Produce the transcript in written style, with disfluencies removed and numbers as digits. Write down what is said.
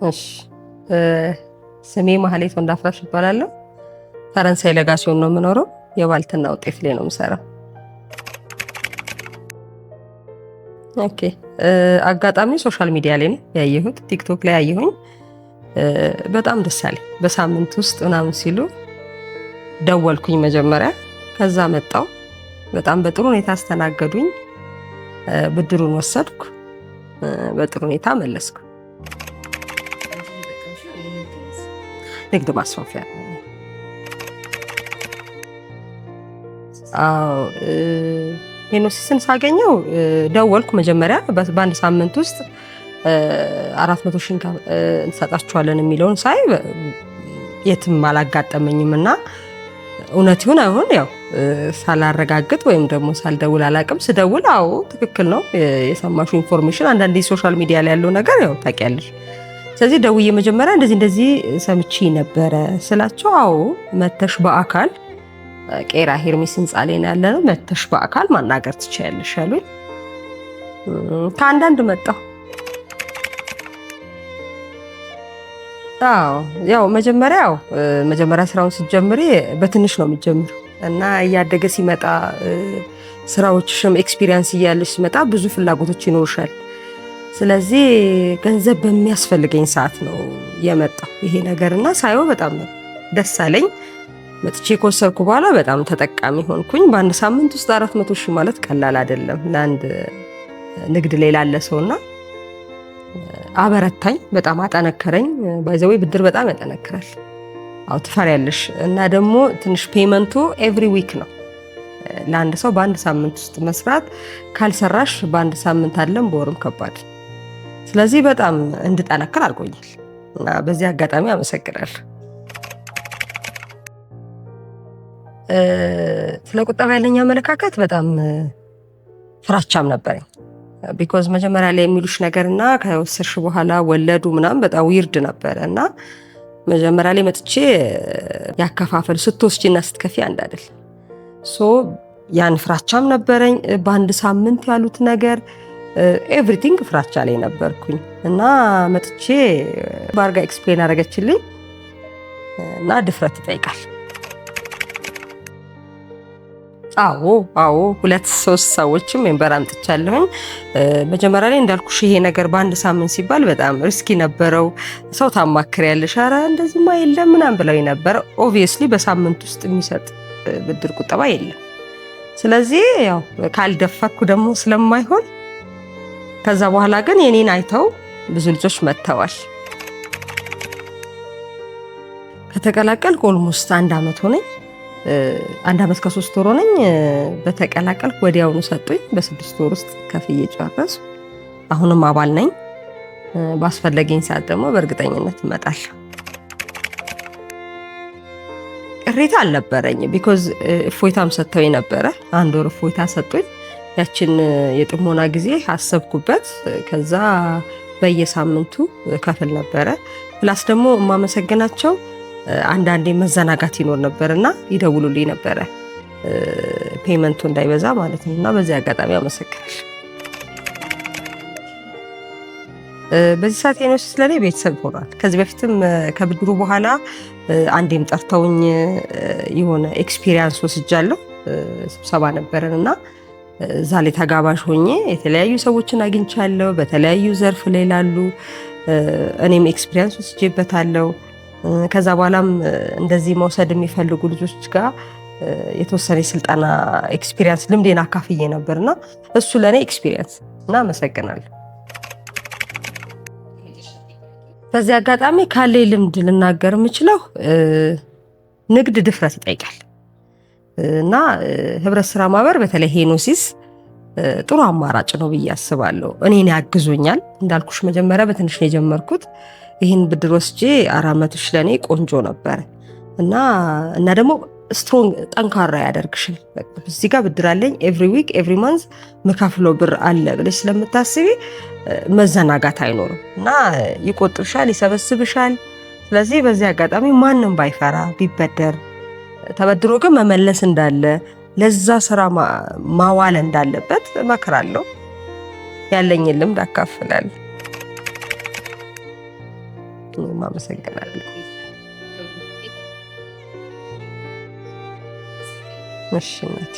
እሺ ስሜ ማህሌት ወንዳፍራሽ እባላለሁ። ፈረንሳይ ለጋሲዮን ነው የምኖረው። የባልትና ውጤት ላይ ነው የምሰራው። ኦኬ አጋጣሚ ሶሻል ሚዲያ ላይ ነው ያየሁት፣ ቲክቶክ ላይ ያየሁኝ። በጣም ደስ አለኝ። በሳምንት ውስጥ ምናምን ሲሉ ደወልኩኝ መጀመሪያ። ከዛ መጣው በጣም በጥሩ ሁኔታ አስተናገዱኝ። ብድሩን ወሰድኩ፣ በጥሩ ሁኔታ መለስኩ። ንግድ ማስፋፊያ። አዎ ሄኖሲስን ሳገኘው ደወልኩ መጀመሪያ። በአንድ ሳምንት ውስጥ 400 ሺህ እንሰጣችኋለን የሚለውን ሳይ የትም አላጋጠመኝም እና እውነት ይሁን አይሁን ያው ሳላረጋግጥ ወይም ደግሞ ሳልደውል አላቅም። ስደውል አዎ ትክክል ነው የሰማሹ ኢንፎርሜሽን። አንዳንዴ ሶሻል ሚዲያ ላይ ያለው ነገር ያው ታውቂያለሽ። ስለዚህ ደውዬ መጀመሪያ እንደዚህ ሰምቼ ነበረ ስላቸው፣ አዎ መተሽ በአካል ቄራ ሄርሜስ ህንፃ ላይ ነው ያለነው፣ መተሽ በአካል ማናገር ትችያለሽ አሉኝ። ከአንዳንድ መጣሁ። አዎ ያው መጀመሪያ ስራውን ስትጀምሪ በትንሽ ነው የምትጀምሩ እና እያደገ ሲመጣ ስራዎችሽም ኤክስፒሪየንስ እያለሽ ሲመጣ ብዙ ፍላጎቶች ይኖርሻል። ስለዚህ ገንዘብ በሚያስፈልገኝ ሰዓት ነው የመጣው ይሄ ነገርና ሳየው በጣም ደስ አለኝ። መጥቼ ከወሰድኩ በኋላ በጣም ተጠቃሚ ሆንኩኝ። በአንድ ሳምንት ውስጥ 400 ሺህ ማለት ቀላል አይደለም ለአንድ ንግድ ላይ ላለ ሰውና አበረታኝ፣ በጣም አጠነከረኝ። ባይዘዌ ብድር በጣም ያጠነክራል። አው ትፈሪያለሽ እና ደግሞ ትንሽ ፔመንቱ ኤቭሪ ዊክ ነው ለአንድ ሰው በአንድ ሳምንት ውስጥ መስራት። ካልሰራሽ በአንድ ሳምንት አይደለም በወርም ከባድ። ስለዚህ በጣም እንድጠነክር አድርጎኛል እና በዚህ አጋጣሚ አመሰግናለሁ። ስለ ቁጠባ ያለኝ አመለካከት በጣም ፍራቻም ነበረኝ። ቢኮዝ መጀመሪያ ላይ የሚሉሽ ነገርና ከወሰድሽ በኋላ ወለዱ ምናምን በጣም ዊርድ ነበረ እና መጀመሪያ ላይ መጥቼ ያከፋፈል ስትወስጂና ስትከፊ አንድ አይደል። ያን ፍራቻም ነበረኝ። በአንድ ሳምንት ያሉት ነገር ኤቭሪቲንግ ፍራቻ ላይ ነበርኩኝ እና መጥቼ ባርጋ ኤክስፕሌን አደረገችልኝ እና ድፍረት ይጠይቃል። አዎ 2-3 ሰዎችም ሜምበር አምጥቻለሁኝ። መጀመሪያ ላይ እንዳልኩሽ ይሄ ነገር በአንድ ሳምንት ሲባል በጣም ሪስኪ ነበረው። ሰው ታማክሪያለሽ፣ ኧረ እንደዚህማ የለም ምናምን ብለው ነበር። ኦብቪየስሊ በሳምንት ውስጥ የሚሰጥ ብድር ቁጠባ የለም። ስለዚህ ያው ካልደፈርኩ ደግሞ ስለማይሆን ከዛ በኋላ ግን የኔን አይተው ብዙ ልጆች መጥተዋል። ከተቀላቀልኩ ኦልሞስት 1 ዓመት ሆነኝ። 1 ዓመት ከ3 ወር ሆነኝ። በተቀላቀልኩ ወዲያውኑ ሰጡኝ። በ6 ወር ውስጥ ከፍዬ ጨረስኩ። አሁንም አባል ነኝ። ባስፈለገኝ ሰዓት ደግሞ በእርግጠኝነት እመጣለሁ። ቅሬታ አልነበረኝ ቢኮዝ እፎይታም ሰጥተውኝ ነበረ። 1 ወር እፎይታ ሰጡኝ። ያችን የጥሞና ጊዜ አሰብኩበት። ከዛ በየሳምንቱ ከፍል ነበረ። ፕላስ ደግሞ የማመሰግናቸው አንዳንዴ መዘናጋት ይኖር ነበርና ይደውሉልኝ ነበረ ፔመንቱ እንዳይበዛ ማለት ነው። እና በዚህ አጋጣሚ አመሰግናለሁ። በዚህ ሰዓት ሄኖሲስ ለኔ ቤተሰብ ሆኗል። ከዚህ በፊትም ከብድሩ በኋላ አንዴም ጠርተውኝ የሆነ ኤክስፒሪየንስ ወስጃለሁ። ስብሰባ ነበረን እና እዛ ላይ ተጋባዥ ሆኜ የተለያዩ ሰዎችን አግኝቻለሁ። በተለያዩ ዘርፍ ላይ ላሉ እኔም ኤክስፒሪየንስ ወስጄበታለሁ። ከዛ በኋላም እንደዚህ መውሰድ የሚፈልጉ ልጆች ጋር የተወሰነ ስልጠና ኤክስፒሪየንስ ልምዴን አካፍዬ ነበርና እሱ ለኔ ኤክስፒሪየንስ እና አመሰግናለሁ። በዚህ አጋጣሚ ካለኝ ልምድ ልናገር የምችለው ንግድ ድፍረት ይጠይቃል እና ህብረት ስራ ማህበር በተለይ ሄኖሲስ ጥሩ አማራጭ ነው ብዬ አስባለሁ። እኔን ያግዞኛል። እንዳልኩሽ መጀመሪያ በትንሽ ነው የጀመርኩት። ይህን ብድር ወስጄ 400 ሺህ ለኔ ቆንጆ ነበር እና ደግሞ ስትሮንግ ጠንካራ ያደርግሻል። እዚህ ጋር ብድር አለኝ ኤቭሪ ዊክ ኤቭሪ ማንዝ መካፍለው ብር አለ ብለሽ ስለምታስቢ መዘናጋት አይኖርም እና ይቆጥብሻል፣ ይሰበስብሻል። ስለዚህ በዚህ አጋጣሚ ማንም ባይፈራ ቢበደር ተበድሮ ግን መመለስ እንዳለ ለዛ ስራ ማዋል እንዳለበት እመክራለሁ። ያለኝን ልምድ አካፍላለሁ። አመሰግናለሁ። እሺ እናቴ።